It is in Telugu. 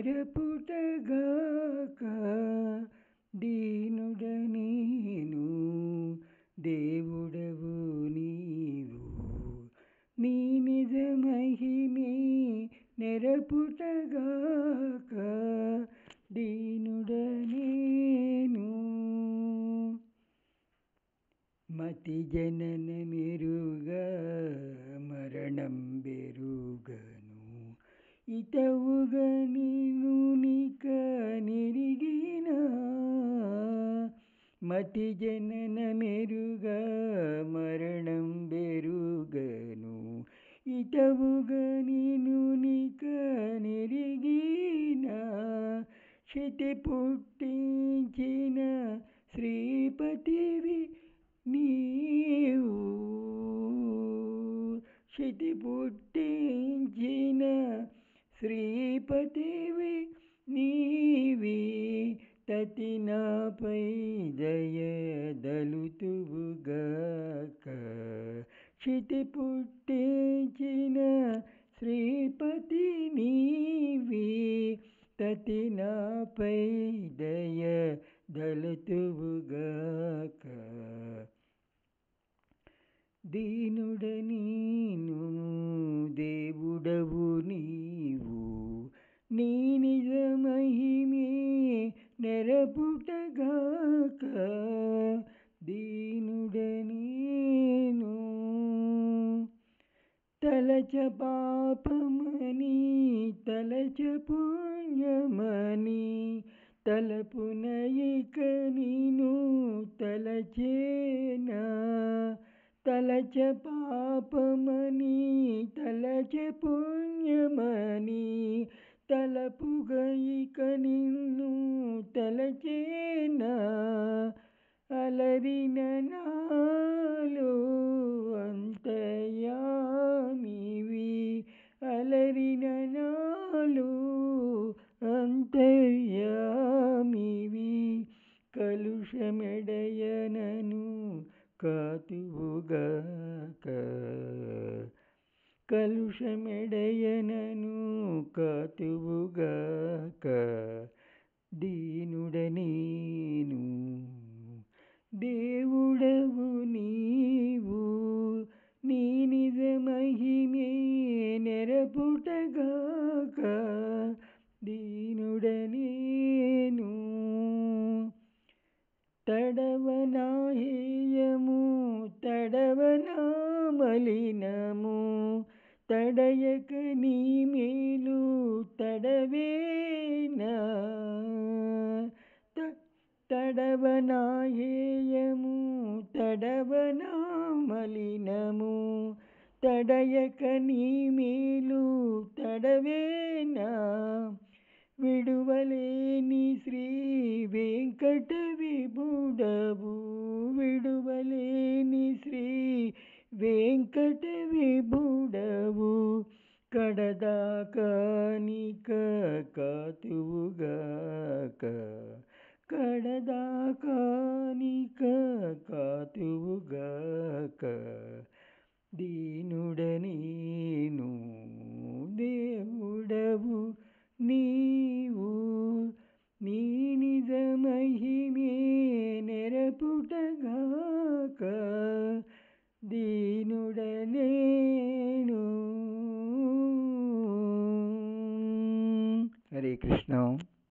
నెరపుటగాక దీనుడ నేను దేవుడవు నీవు నీ నిజ మహిమే నెరపుటగాక దీనుడ నేను మతి జనన మెరుగా మరణం బెరుగను ఇతవుగా నీను నిక నిరిగిన మతి జనన మెరుగా మరణం బెరుగను ఇతవుగా నీను నిక నిరిగిన శృతి పుట్టించిన శ్రీపతివి నీవు శృతి పుట్టించిన శ్రీపతివి నీవి తతి నాపై దయదలుతువుగాక శృతి పుట్టించిన శ్రీపతి నీవి తతి నాపై దయదలుతువుగాక దీనుడ నీను దేవుడవు నీవు నీ నిజ మహిమే నెరపుటగాక దీనుడ నేను తలచ పాపమని తలచ పుణ్యమని తలపున ఇక నీను తలచేనా తలచ పాపమని తలచ పుణ్యమని తలపుగా ఇక నిన్ను తలచేనా అలరిన నాలో అంతర్యామివి అలరిన నాలో అంతర్యామివి కలుషమెడయనను కాతువుగాక కలుషమెడయనను కాతువుగాక దీనుడ నేను దేవుడవు నీవు నీ నిజ మహిమే నెరపుటగాక దీనుడ నేను తడవనా హేయము తడవనా మలినము తడయక నీ మేలు తడవేనా తడవనా హేయము తడవనా మలినము తడయక నీ మేలు తడవేనా విడువలేని శ్రీ వెంకట విభుడవు విడువలేని శ్రీ వెంకట విభుడవు కడదాకా నిక కాతువుగాక కడదాకా నిక కాతువుగాక దీనుడ నేను దేవుడవు నీవు నీ నిజ మహిమే నెరపుటగాక దీనుడ నేను. హరే కృష్ణ.